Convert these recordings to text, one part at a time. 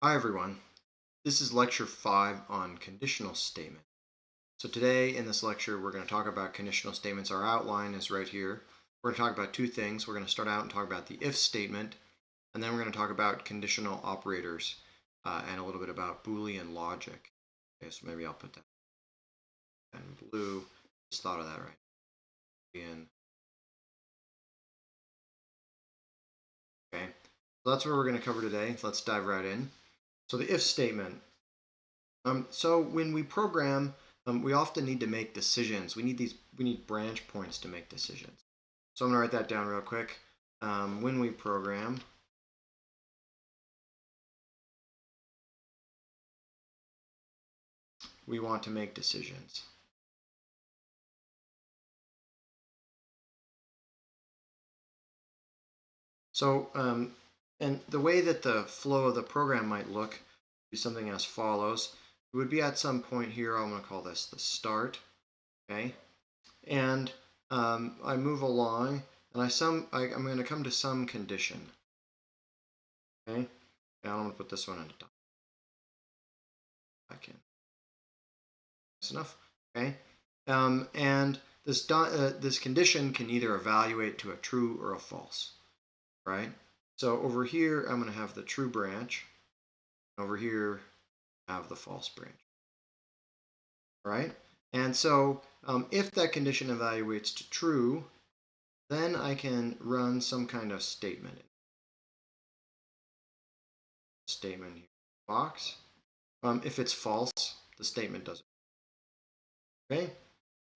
Hi everyone, this is lecture 5 on conditional statement. So today in this lecture we're going to talk about conditional statements. Our outline is right here. We're going to talk about two things. We're going to start out and talk about the if statement, and then we're going to talk about conditional operators and a little bit about Boolean logic. Okay, so maybe I'll put that in blue. Just thought of that right. Okay, so that's what we're going to cover today. Let's dive right in. So the if statement. So when we program, we often need to make decisions. We need branch points to make decisions. So I'm going to write that down real quick. When we program, we want to make decisions. So, and the way that the flow of the program might look is something as follows. It would be at some point here. I'm going to call this the start. Okay, and I move along, and I'm going to come to some condition. Okay, and I'm going to put this one in done. Back in. That's enough. Okay, and this condition can either evaluate to a true or a false, right? So over here, I'm going to have the true branch. Over here, I have the false branch. Right? And so if that condition evaluates to true, then I can run some kind of statement. Statement here, box. If it's false, the statement doesn't. Okay?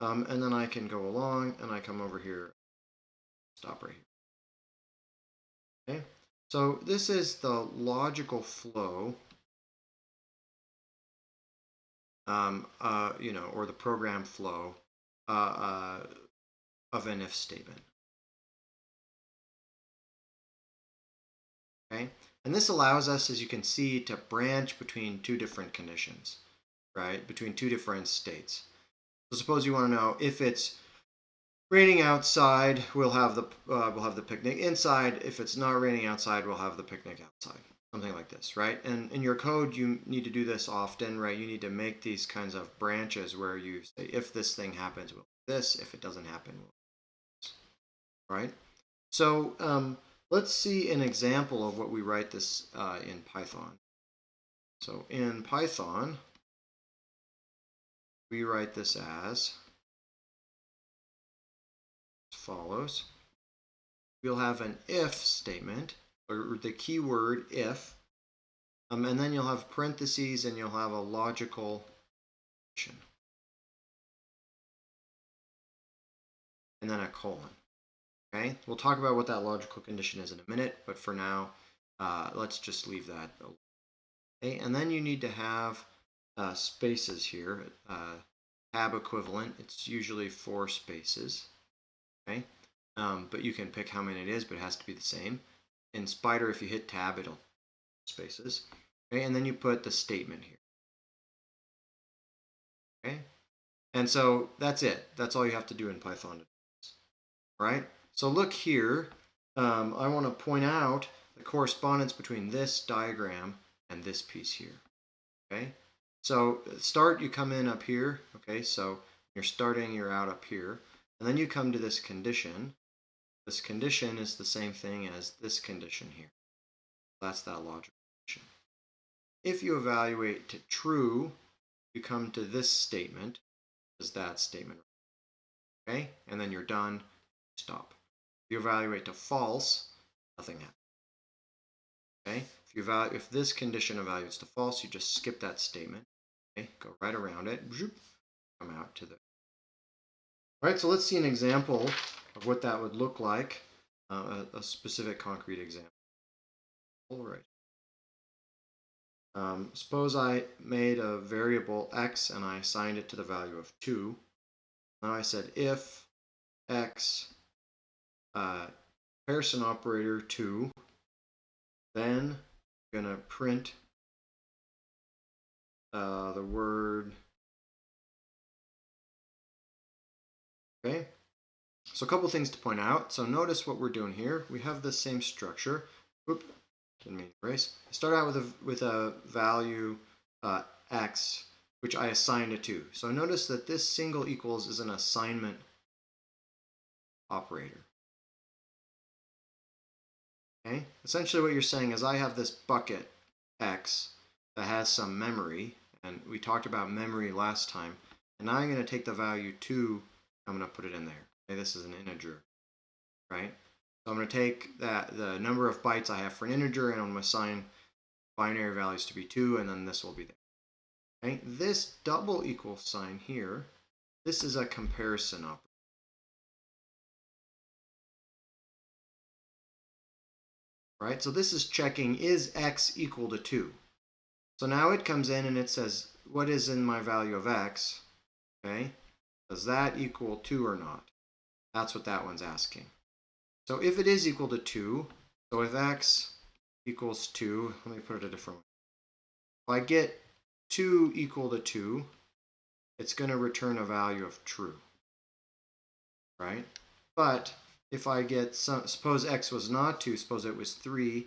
And then I can go along and I come over here, stop right here. Okay? So this is the logical flow, or the program flow of an if statement. Okay, and this allows us, as you can see, to branch between two different conditions, right? Between two different states. So suppose you want to know if it's raining outside, we'll have the picnic inside. If it's not raining outside, we'll have the picnic outside. Something like this, right? And in your code, you need to do this often, right? You need to make these kinds of branches where you say, if this thing happens, we'll do this. If it doesn't happen, we'll do this, right? So let's see an example of what we write this in Python. So in Python, we write this as follows. We'll have an if statement, or the keyword if, and then you'll have parentheses and you'll have a logical condition, and then a colon. Okay, we'll talk about what that logical condition is in a minute, but for now, let's just leave that. Okay, and then you need to have spaces here, tab equivalent. It's usually 4 spaces. Okay, but you can pick how many it is, but it has to be the same. In Spider, if you hit tab, it'll spaces. Okay, and then you put the statement here. Okay, and so that's it. That's all you have to do in Python. Right? So look here. I want to point out the correspondence between this diagram and this piece here. Okay, so start, you come in up here. Okay, so you're starting, you're out up here, and then you come to this condition. This condition is the same thing as this condition here. That's that logical condition. If you evaluate to true, you come to this statement, is that statement. Okay, and then you're done, stop. If you evaluate to false, nothing happens. Okay, if this condition evaluates to false, you just skip that statement. Okay, go right around it, come out to the. All right, so let's see an example of what that would look like, a specific concrete example. All right. Suppose I made a variable x and I assigned it to the value of 2. Now I said if x comparison operator 2, then I'm going to print the word. Okay, so a couple things to point out. So notice what we're doing here. We have the same structure. didn't mean to erase. I start out with a value x, which I assigned it to. So notice that this single equals is an assignment operator. Okay? Essentially what you're saying is I have this bucket x that has some memory, and we talked about memory last time, and now I'm going to take the value 2, I'm going to put it in there. Okay? This is an integer, right? So I'm going to take the number of bytes I have for an integer, and I'm going to assign binary values to be 2, and then this will be there. Okay? This double equal sign here, this is a comparison operator. Right? So this is checking, is x equal to 2? So now it comes in and it says, what is in my value of x? Okay? Does that equal 2 or not? That's what that one's asking. So if it is equal to 2, so if x equals 2, let me put it a different way. If I get 2 equal to 2, it's going to return a value of true. Right? But if I get suppose x was not 2, suppose it was 3,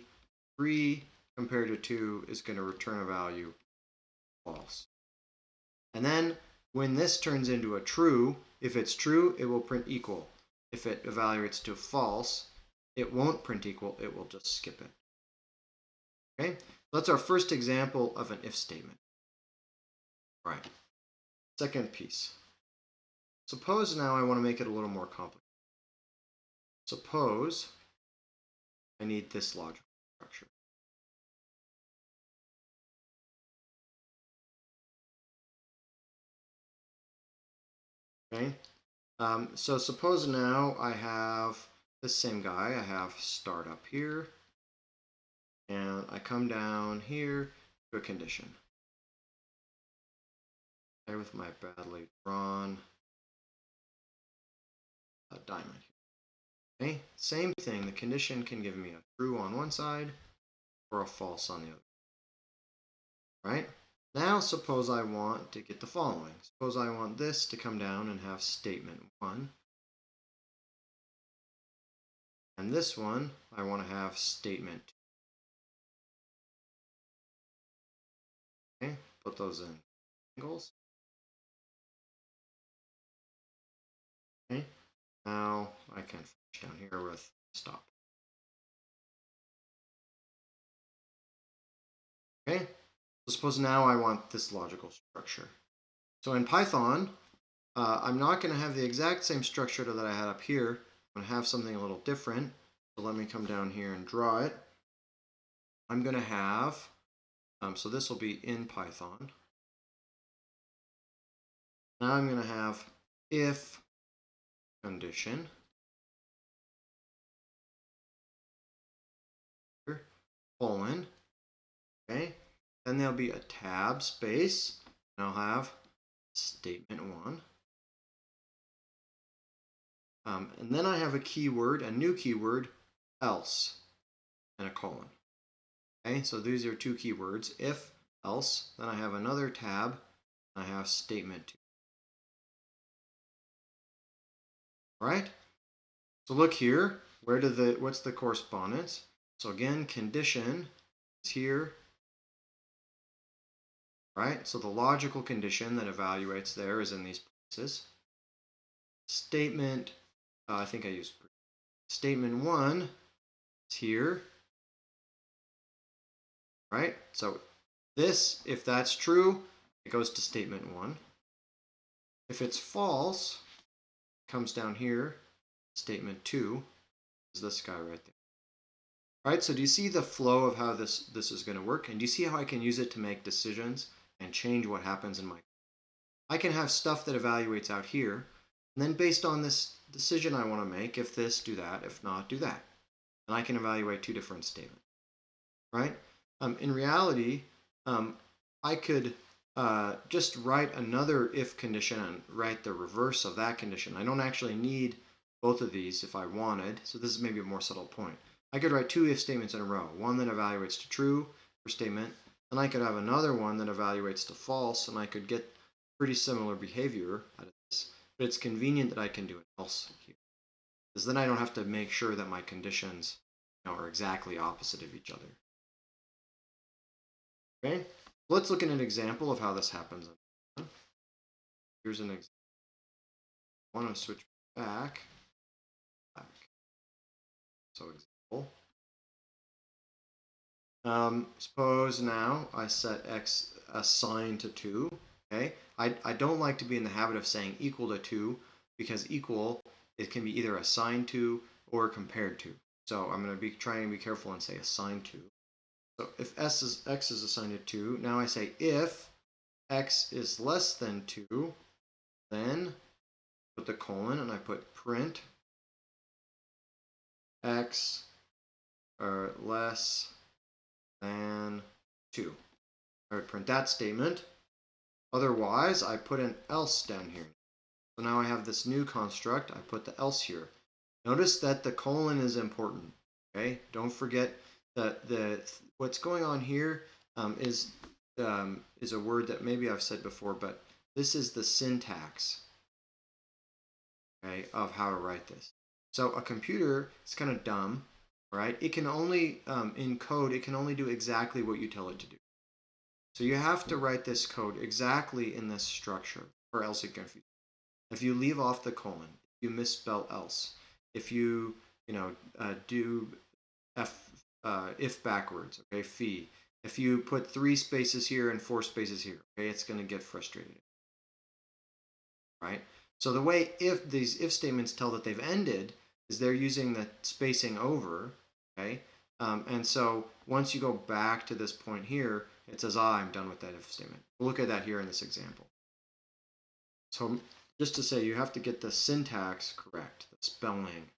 3 compared to 2 is going to return a value false. And then when this turns into a true, if it's true, it will print equal. If it evaluates to false, it won't print equal, it will just skip it. Okay, so that's our first example of an if statement. All right, second piece. Suppose now I want to make it a little more complicated. Suppose I need this logical structure. Okay, so suppose now I have this same guy. I have start up here, and I come down here to a condition. Okay, with my badly drawn diamond here. Okay, same thing. The condition can give me a true on one side or a false on the other. Right? Now suppose I want to get the following. Suppose I want this to come down and have statement 1. And this one, I want to have statement 2. Okay, put those in angles. Okay, now I can finish down here with stop. Okay, so suppose now I want this logical structure. So in Python, I'm not going to have the exact same structure that I had up here. I'm going to have something a little different. So let me come down here and draw it. I'm going to have, so this will be in Python. Now I'm going to have if condition, colon, okay? Then there'll be a tab space, and I'll have statement 1. And then I have a keyword, a new keyword, else, and a colon. Okay, so these are 2 keywords, if, else. Then I have another tab, and I have statement 2. All right? So look here, what's the correspondence? So again, condition is here, right? So the logical condition that evaluates there is in these places. Statement, I think I used statement 1 is here, right? So this, if that's true, it goes to statement 1. If it's false, it comes down here. Statement 2 is this guy right there. All right, so do you see the flow of how this is going to work? And do you see how I can use it to make decisions and change what happens in my... I can have stuff that evaluates out here, and then based on this decision I want to make, if this, do that, if not, do that. And I can evaluate 2 different statements, right? In reality, I could just write another if condition and write the reverse of that condition. I don't actually need both of these if I wanted, so this is maybe a more subtle point. I could write 2 if statements in a row, one that evaluates to true for statement, and I could have another one that evaluates to false, and I could get pretty similar behavior out of this. But it's convenient that I can do an else here, because then I don't have to make sure that my conditions are exactly opposite of each other. Okay, let's look at an example of how this happens. Here's an example. I want to switch back. So example. Suppose now I set x assigned to 2. Okay, I don't like to be in the habit of saying equal to 2 because equal, it can be either assigned to or compared to. So I'm going to be trying to be careful and say assigned to. So if x is assigned to 2, now I say if x is less than 2, then put the colon and I put print x or less than 2. I would print that statement. Otherwise, I put an else down here. So now I have this new construct. I put the else here. Notice that the colon is important. Okay, don't forget that what's going on here is a word that maybe I've said before, but this is the syntax, okay, of how to write this. So a computer is kind of dumb, right? It can only in code, it can only do exactly what you tell it to do. So you have to write this code exactly in this structure, or else it confuses. If you leave off the colon, if you misspell else, if you do if backwards, okay, phi. If you put 3 spaces here and 4 spaces here, okay, it's going to get frustrated, right? So the way these if statements tell that they've ended is they're using the spacing over, okay? And so once you go back to this point here, it says, I'm done with that if statement. We'll look at that here in this example. So just to say, you have to get the syntax correct, the spelling.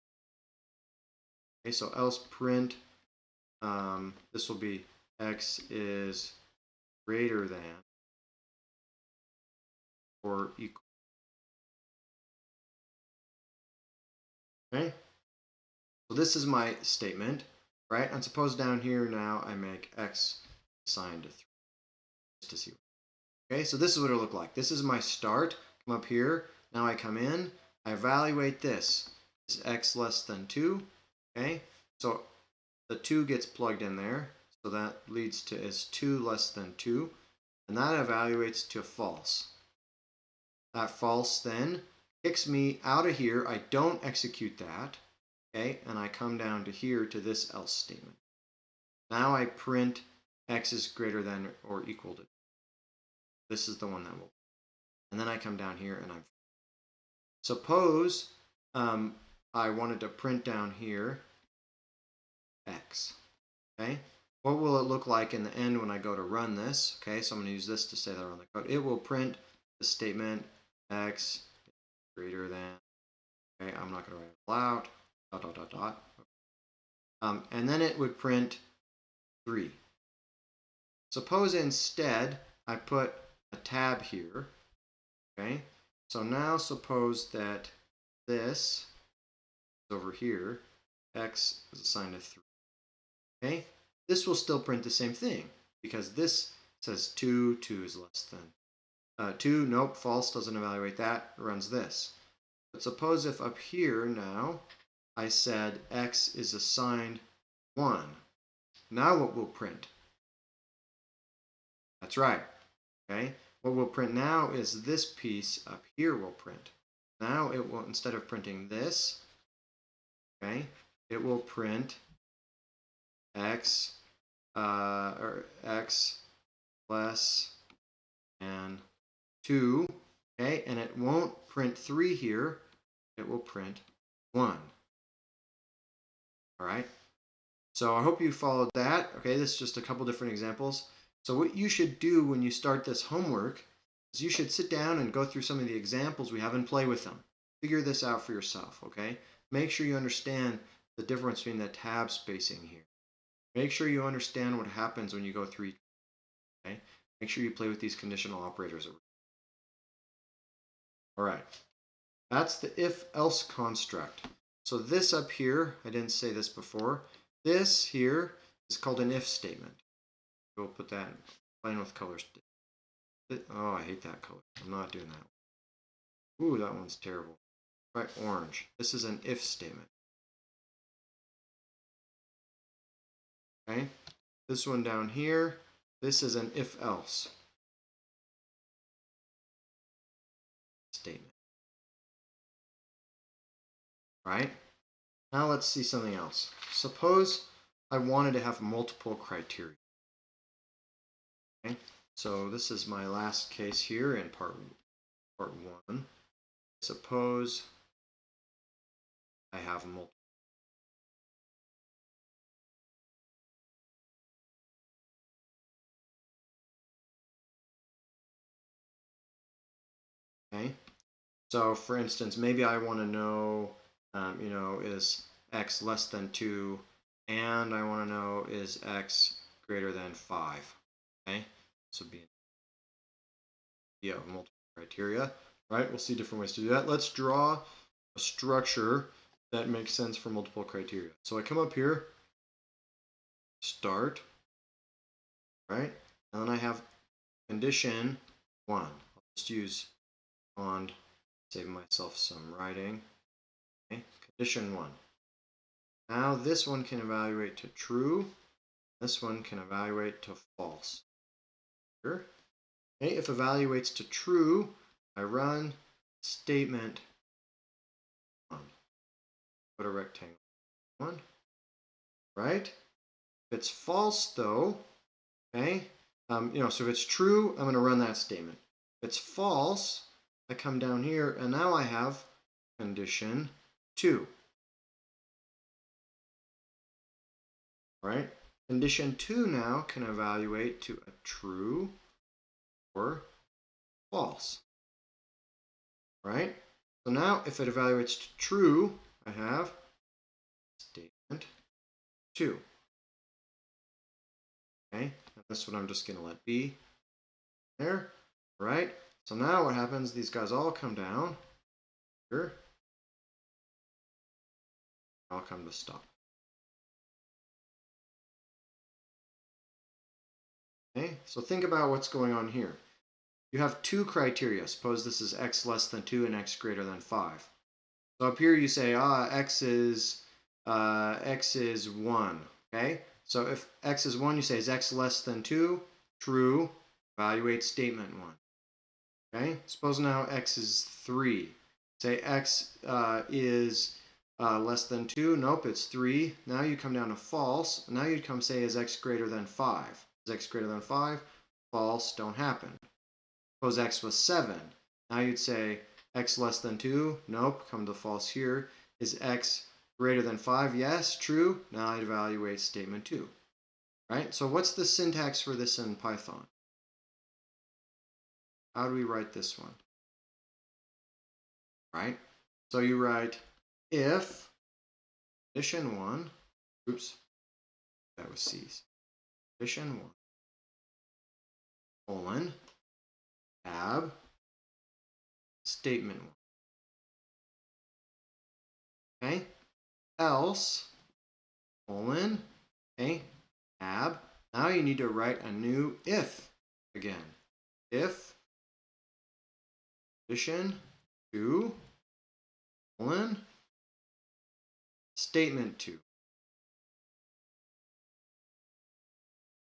Okay, so else print, this will be x is greater than or equal. Okay, so this is my statement, right? And suppose down here now I make x assigned to 3, just to see. Okay, so this is what it'll look like. This is my start. Come up here. Now I come in. I evaluate this. Is x less than 2? Okay, so the 2 gets plugged in there. So that leads to is 2 less than 2. And that evaluates to false. That false then kicks me out of here. I don't execute that. Okay, and I come down to here to this else statement. Now I print x is greater than or equal to. This is the one that will. And then I come down here and I'm. Suppose I wanted to print down here x. Okay, what will it look like in the end when I go to run this? Okay, so I'm going to use this to say that I run the code. It will print the statement x greater than. Okay, I'm not going to write it out. Dot dot dot dot. And then it would print 3. Suppose instead I put a tab here. Okay, so now suppose that this is over here, x is assigned to 3. Okay, this will still print the same thing because this says 2, 2 is less than 2. Nope, false, doesn't evaluate that, runs this. But suppose if up here now I said x is assigned 1. Now what will print? That's right. Okay, what will print now is this piece up here will print. Now it will, instead of printing this, okay, it will print x or x less than 2, okay, and it won't print 3 here, it will print 1. All right, so I hope you followed that. Okay, this is just a couple different examples. So what you should do when you start this homework is you should sit down and go through some of the examples we have and play with them. Figure this out for yourself, okay? Make sure you understand the difference between the tab spacing here. Make sure you understand what happens when you go through, okay? Make sure you play with these conditional operators. All right, that's the if-else construct. So this up here, I didn't say this before, this here is called an if statement. We'll put that plain with colors. Oh, I hate that color. I'm not doing that. Ooh, that one's terrible. Try orange. This is an if statement. Okay. This one down here, This is an if-else statement. Right? Now let's see something else. Suppose I wanted to have multiple criteria. Okay? So this is my last case here in part 1. Suppose I have multiple. Okay? So for instance, maybe I want to know, is x less than 2, and I want to know is x greater than 5. Okay? This would be an idea of multiple criteria. Right? We'll see different ways to do that. Let's draw a structure that makes sense for multiple criteria. So I come up here, start, right? And then I have condition 1. I'll just use on, save myself some writing. Okay, condition 1. Now this one can evaluate to true. This one can evaluate to false. Here. Okay, if evaluates to true, I run statement 1. Put a rectangle 1. Right? If it's false though, okay, so if it's true, I'm going to run that statement. If it's false, I come down here and now I have condition 2. Right? Condition 2 now can evaluate to a true or false. Right? So now if it evaluates to true, I have statement 2. Okay? And this one I'm just going to let be there. Right? So now what happens, these guys all come down here. I'll come to stop. Okay? So think about what's going on here. You have two criteria. Suppose this is x less than 2 and x greater than 5. So up here you say, x is 1. Okay? So if x is 1, you say, is x less than 2? True. Evaluate statement 1. Okay? Suppose now x is 3. Say x is less than 2. Nope, it's 3. Now you come down to false. Now you'd come say, is x greater than 5? Is x greater than 5? False, don't happen. Suppose x was 7. Now you'd say x less than 2. Nope, come to false here. Is x greater than 5? Yes, true. Now I'd evaluate statement 2. Right? So what's the syntax for this in Python? How do we write this one? Right? So you write if condition 1, oops, that was C's. Condition 1, colon, tab, statement 1. Okay? Else, colon, okay, tab. Now you need to write a new if again. If condition 2, colon, statement 2.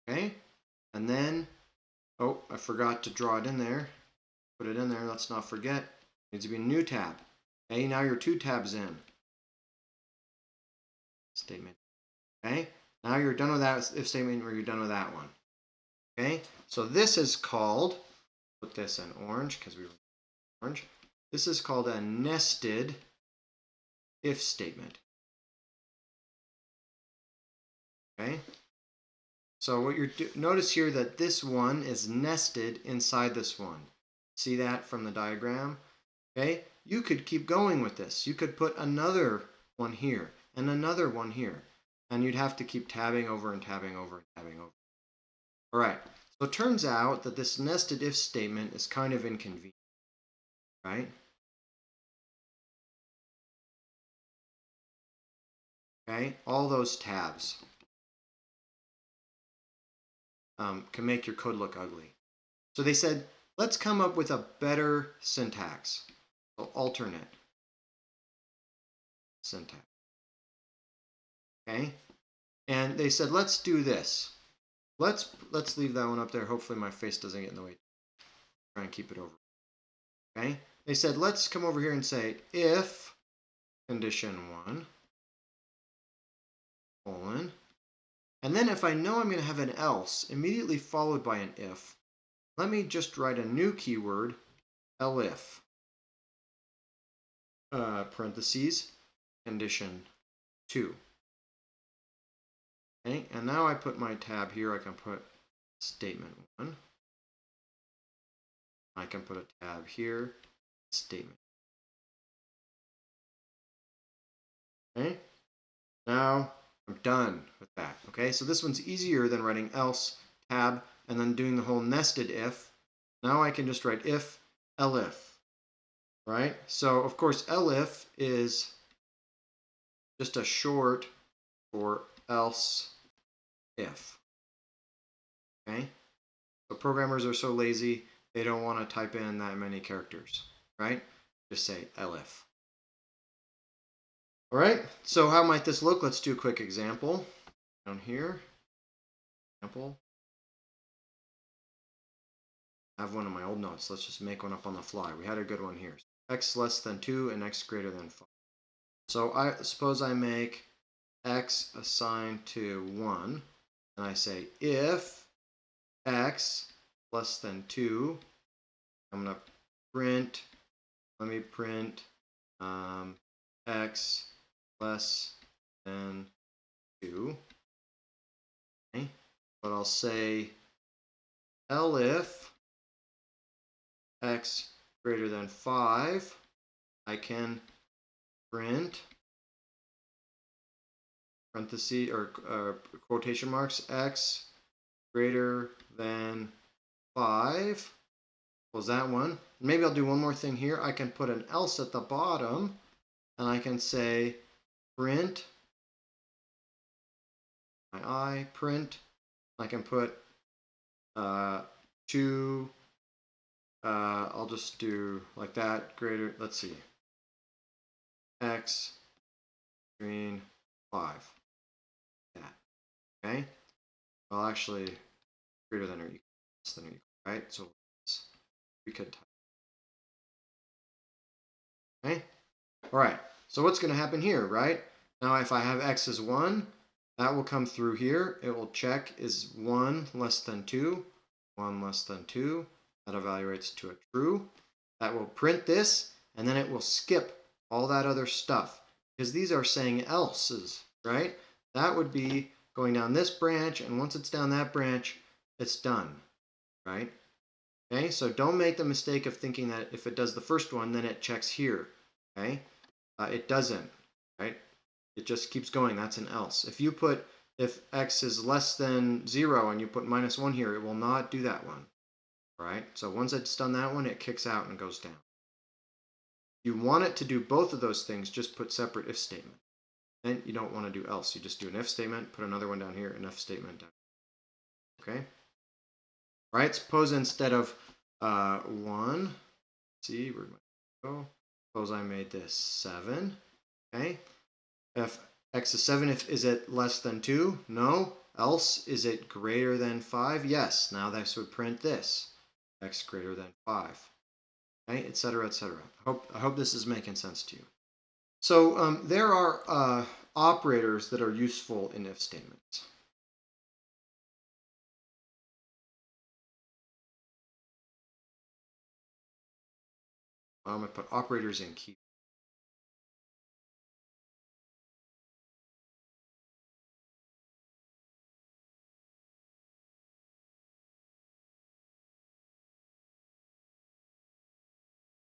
Okay? And then, oh, I forgot to draw it in there. Put it in there, let's not forget. It needs to be a new tab. Okay, now you're 2 tabs in. Statement. Okay? Now you're done with that if statement, or you're done with that one. Okay? So this is called, put this in orange because we were orange. This is called a nested if statement. Okay? So what you're notice here that this one is nested inside this one. See that from the diagram? Okay? You could keep going with this. You could put another one here and another one here. And you'd have to keep tabbing over and tabbing over and tabbing over. All right. So it turns out that this nested if statement is kind of inconvenient. Right? Okay? All those tabs can make your code look ugly. So they said, let's come up with a better syntax. So alternate syntax. Okay? And they said, let's do this. let's leave that one up there. Hopefully my face doesn't get in the way. Try and keep it over. Okay? They said, let's come over here and say if condition 1, colon, and then if I know I'm going to have an else immediately followed by an if, let me just write a new keyword, elif, parentheses, condition 2. Okay, and now I put my tab here. I can put statement 1. I can put a tab here, statement. Okay, now I'm done with that. Okay, so this one's easier than writing else, tab, and then doing the whole nested if. Now I can just write if-elif, right? So of course elif is just a short for else if. Okay, so programmers are so lazy they don't want to type in that many characters, right? Just say elif. All right, so how might this look? Let's do a quick example down here. Example. I have one in my old notes. Let's just make one up on the fly. We had a good one here. X less than 2 and x greater than 5. So I suppose I make x assigned to 1, and I say if x less than 2, I'm going to print, let me print x less than 2. Okay. But I'll say elif x greater than 5, I can print parentheses or quotation marks x greater than 5. Close that one. Maybe I'll do one more thing here. I can put an else at the bottom, and I can say print print. I can put 2. I'll just do like that. Greater. Let's see. X between 5. That. Okay. Well, actually, greater than or equal, less than or equal, right? So we could type. Okay. All right. So what's going to happen here, right? Now, if I have x as 1, that will come through here. It will check is 1 less than 2, 1 less than 2. That evaluates to a true. That will print this, and then it will skip all that other stuff because these are saying else's, right? That would be going down this branch, and once it's down that branch, it's done, right? Okay, so don't make the mistake of thinking that if it does the first one, then it checks here, okay? It doesn't, right? It just keeps going. That's an else. If x is less than 0 and you put -1 here, it will not do that one, all right? So once it's done that one, it kicks out and goes down. You want it to do both of those things, just put separate if statement. Then you don't want to do else. You just do an if statement, put another one down here, an if statement down here. Okay? Right? Suppose instead of 1, let's see, where'd my go? Suppose I made this 7. Okay? If x is 7, is it less than 2? No. Else, is it greater than 5? Yes. Now this would print this. X greater than 5. Okay? Etc., etc. I hope this is making sense to you. So there are operators that are useful in if statements. I'm going to put operators in key.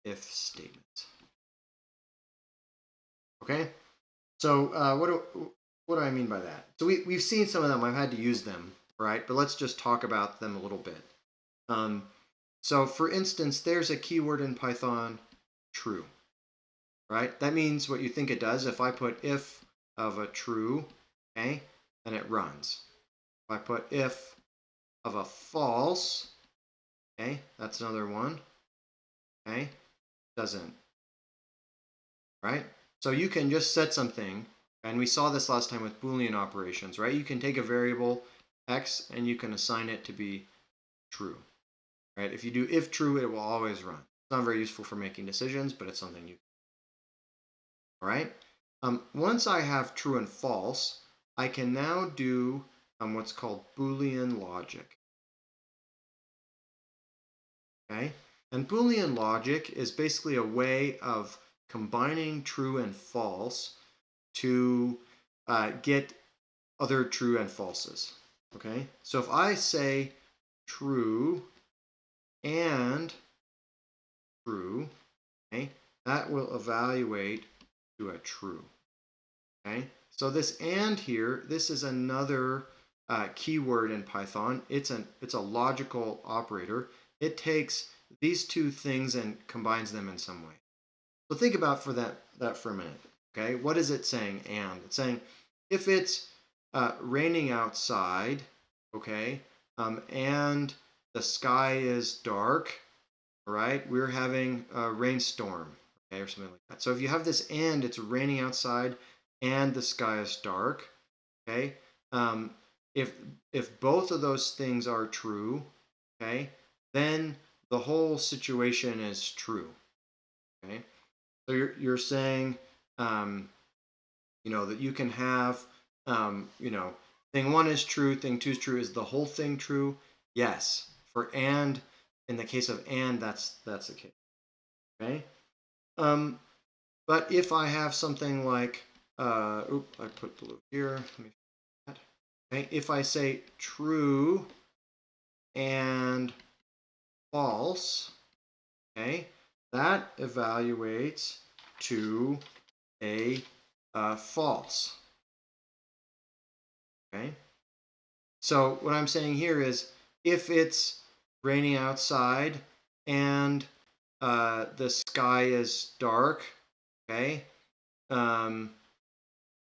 If statements. Okay, so what do I mean by that? So we've seen some of them. I've had to use them, right? But let's just talk about them a little bit. So for instance, there's a keyword in Python, true, right? That means what you think it does. If I put if of a true, okay, then it runs. If I put if of a false, okay, that's another one, okay, doesn't, right? So you can just set something, and we saw this last time with Boolean operations, right? You can take a variable x, and you can assign it to be true. Right? If you do if true, it will always run. It's not very useful for making decisions, but it's something you can. All right? Once I have true and false, I can now do what's called Boolean logic. Okay? And Boolean logic is basically a way of combining true and false to get other true and falses. Okay? So if I say true and true, okay, that will evaluate to a true. Okay? So this and here, this is another keyword in Python. It's a logical operator. It takes these two things and combines them in some way. So think about that for a minute. Okay, what is it saying? And it's saying if it's raining outside, okay, and the sky is dark, right? We're having a rainstorm, okay, or something like that. So if you have this and it's raining outside and the sky is dark, okay, if both of those things are true, okay, then the whole situation is true. Okay, so you're saying, that you can have, thing one is true, thing two is true. Is the whole thing true? Yes. For and, in the case of and, that's the case. Okay. But if I have something like, I put the loop here. Let me that. Okay. If I say true and false, okay, that evaluates to a false. Okay. So what I'm saying here is if it's raining outside and the sky is dark, okay. I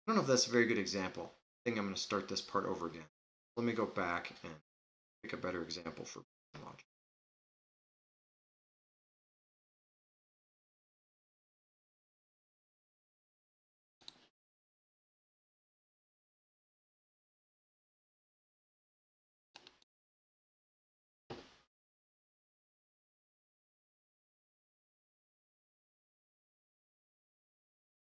don't know if that's a very good example. I think I'm going to start this part over again. Let me go back and pick a better example for logic.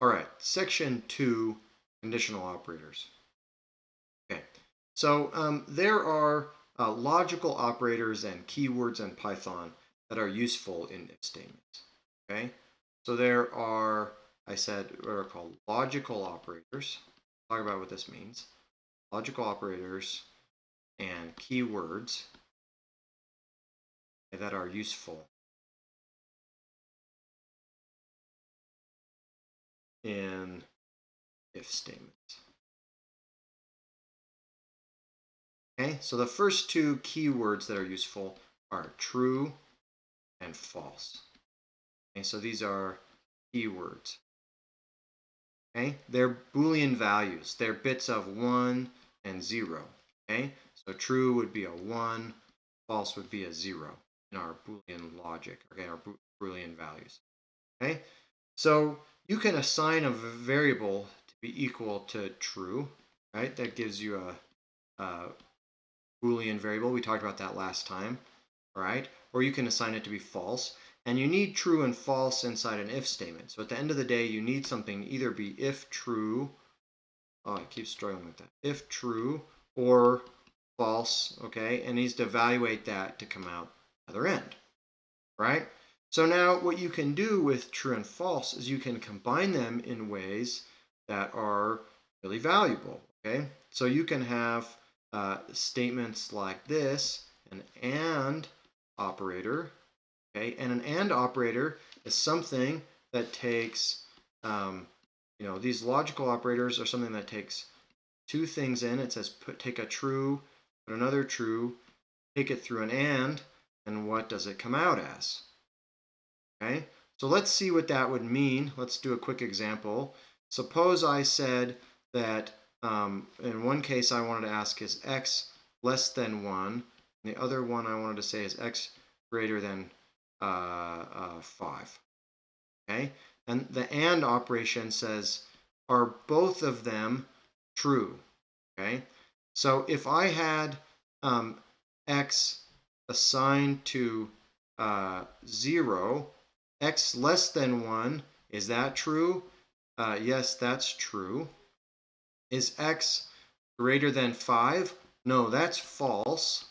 All right, section 2, conditional operators. Okay, so there are logical operators and keywords in Python that are useful in if statements. Okay, so there are, I said, what are called logical operators. Talk about what this means. Logical operators and keywords that are useful in if statements. Okay, so the first two keywords that are useful are true and false. Okay, so these are keywords. Okay, they're Boolean values. They're bits of 1 and 0. Okay, so true would be a 1, false would be a 0 in our Boolean logic. Okay, our Boolean values. Okay, so you can assign a variable to be equal to true, right? That gives you a Boolean variable. We talked about that last time, right? Or you can assign it to be false. And you need true and false inside an if statement. So at the end of the day, you need something either be if true. Oh, I keep struggling with that. If true or false, okay? And needs to evaluate that to come out other end, right? So now what you can do with true and false is you can combine them in ways that are really valuable, okay? So you can have statements like this, an and operator, okay? And an and operator is something that takes, these logical operators are something that takes two things in. It says take a true, put another true, take it through an and what does it come out as? Okay, so let's see what that would mean. Let's do a quick example. Suppose I said that in one case I wanted to ask is x less than 1, and the other one I wanted to say is x greater than 5. Okay, and the and operation says, are both of them true? Okay, So if I had x assigned to 0, x less than 1, is that true? Yes, that's true. Is x greater than 5? No, that's false.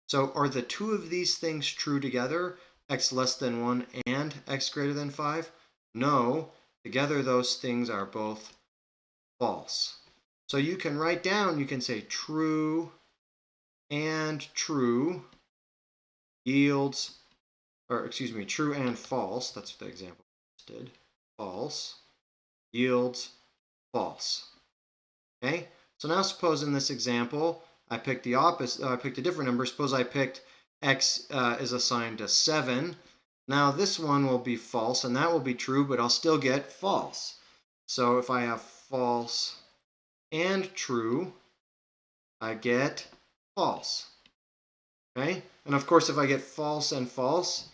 So are the two of these things true together, x less than 1 and x greater than 5? No, together those things are both false. So you can write down, you can say true and true yields, or excuse me, true and false, that's the example I just did, false, yields false. Okay, so now suppose in this example, I picked the opposite, I picked a different number. Suppose I picked x is assigned to 7. Now this one will be false and that will be true, but I'll still get false. So if I have false and true, I get false. Okay, and of course if I get false and false,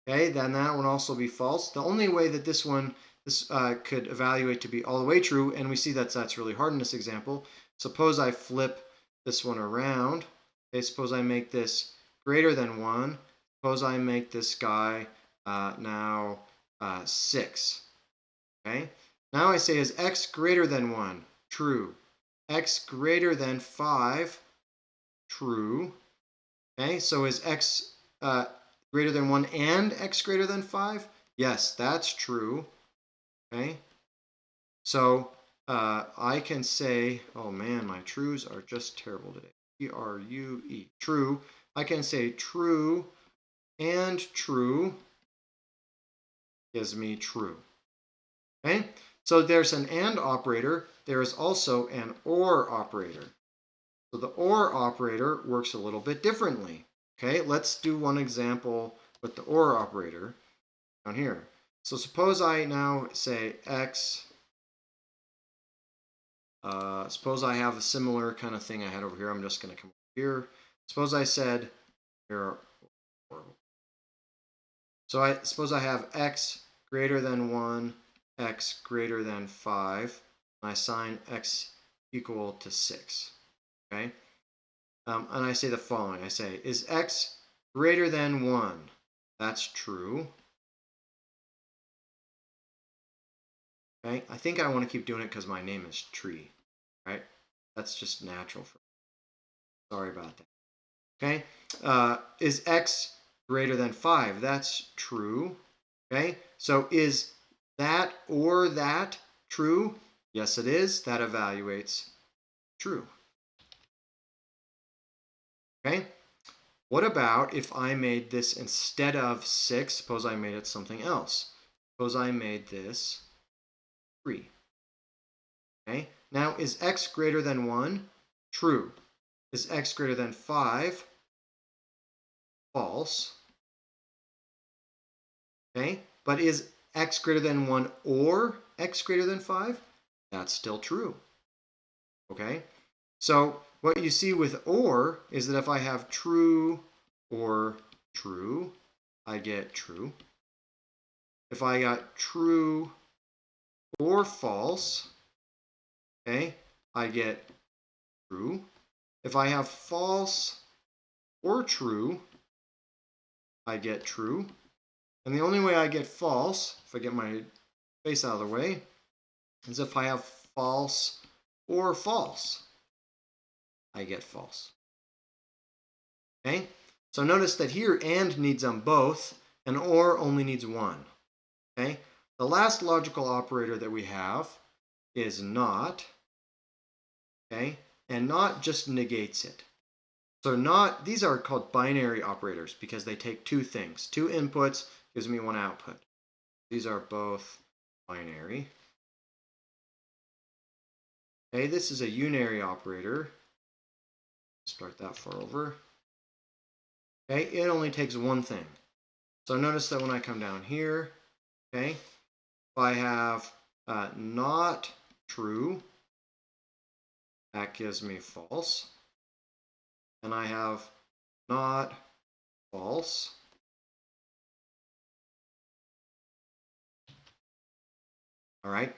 okay, then that one also be false. The only way that this could evaluate to be all the way true, and we see that's really hard in this example. Suppose I flip this one around. Okay, suppose I make this greater than 1. Suppose I make this guy now 6. Okay, now I say is x greater than 1? True. X greater than 5? True. Okay, so is x greater than 1 and x greater than 5? Yes, that's true. Okay, so I can say, oh man, my trues are just terrible today. T-R-U-E, true. I can say true and true gives me true. Okay, so there's an and operator. There is also an or operator. So the or operator works a little bit differently. Okay, let's do one example with the or operator down here. So suppose I now say x, suppose I have a similar kind of thing I had over here. I'm just going to come over here. Suppose I said, so I suppose I have x greater than 1, x greater than 5, and I assign x equal to 6. Okay, and I say the following. I say, is x greater than 1? That's true. Okay, I think I want to keep doing it because my name is Tree, right? That's just natural for me. Sorry about that. Okay, is x greater than 5? That's true. Okay, so is that or that true? Yes, it is. That evaluates true. Okay, what about if I made this instead of 6, suppose I made it something else. Suppose I made this 3. Okay, now is x greater than 1? True. Is x greater than 5? False. Okay, but is x greater than 1 or x greater than 5? That's still true. Okay, so what you see with or is that if I have true or true, I get true. If I got true or false, okay, I get true. If I have false or true, I get true. And the only way I get false, if I get my face out of the way, is if I have false or false. I get false. Okay? So notice that here and needs them both, and or only needs one. Okay? The last logical operator that we have is not. Okay? And not just negates it. So not, these are called binary operators because they take two things. Two inputs gives me one output. These are both binary. Okay, this is a unary operator. Start that far over. Okay, it only takes one thing. So notice that when I come down here, okay, if I have not true, that gives me false. And I have not false. All right.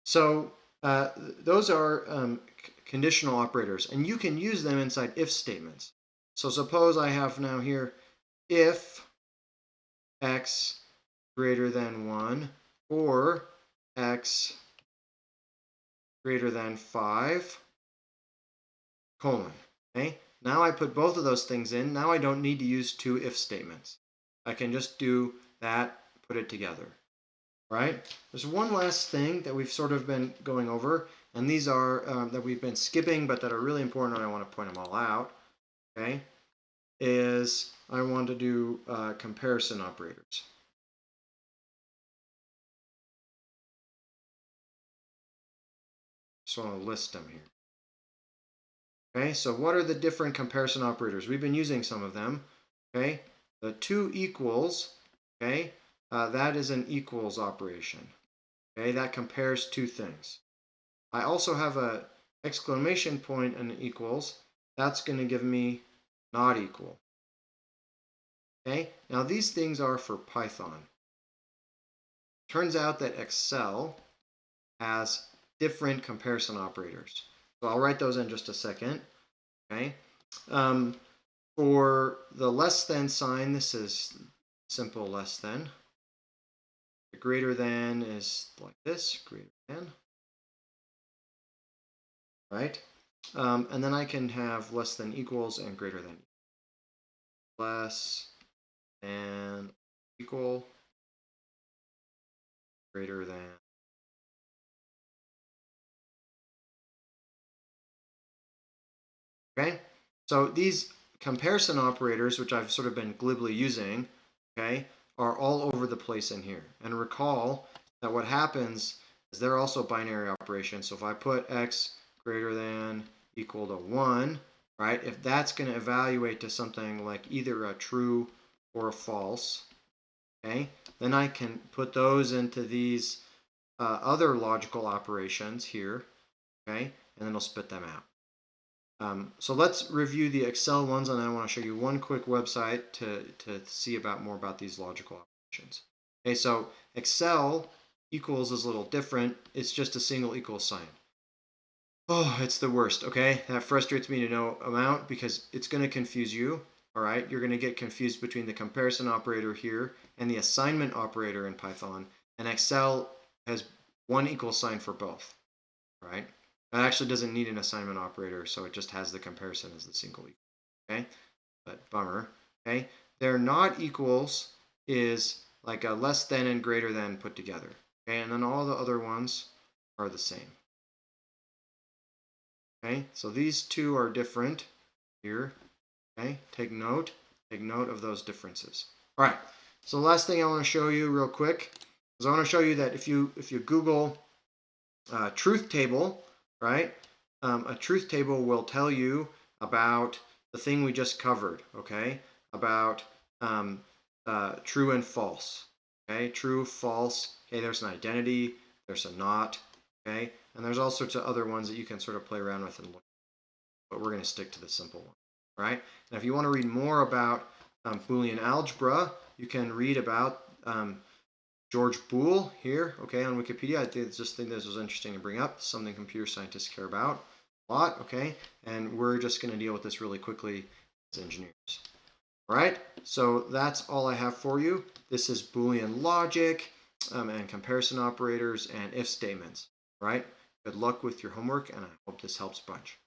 So those are conditional operators, and you can use them inside if statements. So suppose I have now here if x greater than 1 or x greater than 5, colon. Okay? Now I put both of those things in. Now I don't need to use two if statements. I can just do that, put it together. Right? There's one last thing that we've sort of been going over, and these are that we've been skipping, but that are really important, and I want to point them all out. Okay? Is I want to do comparison operators. Just want to list them here. Okay, so what are the different comparison operators? We've been using some of them. Okay, the two equals, okay, that is an equals operation. Okay, that compares two things. I also have a exclamation point and an equals. That's going to give me not equal. Okay, now these things are for Python. Turns out that Excel has different comparison operators. So I'll write those in just a second. Okay. For the less than sign, this is simple less than. The greater than is like this, greater than. Right? And then I can have less than equals and greater than. Less than equal, greater than. Okay? So these comparison operators, which I've sort of been glibly using, okay, are all over the place in here. And recall that what happens is they're also binary operations. So if I put x greater than equal to 1, right, if that's going to evaluate to something like either a true or a false, okay, then I can put those into these other logical operations here, okay, and then it'll spit them out. So let's review the Excel ones, and I want to show you one quick website to see more about these logical operations. Okay, so Excel equals is a little different. It's just a single equal sign. Oh, it's the worst, okay? That frustrates me to no amount because it's going to confuse you, all right? You're going to get confused between the comparison operator here and the assignment operator in Python, and Excel has one equal sign for both, right? It actually doesn't need an assignment operator, so it just has the comparison as the single equal, okay? But bummer, okay? Their not equals is like a less than and greater than put together, okay? And then all the other ones are the same. Okay, so these two are different here, okay? Take note of those differences. All right, so the last thing I want to show you real quick is I want to show you that if you Google truth table, right? A truth table will tell you about the thing we just covered, okay? About true and false, okay? True, false, okay, there's an identity, there's a not, okay? And there's all sorts of other ones that you can sort of play around with and look at, but we're going to stick to the simple one, right? And if you want to read more about Boolean algebra, you can read about George Boole here, okay, on Wikipedia. I just think this was interesting to bring up, something computer scientists care about a lot, okay? And we're just going to deal with this really quickly as engineers. All right, so that's all I have for you. This is Boolean logic and comparison operators and if statements, right? Good luck with your homework, and I hope this helps a bunch.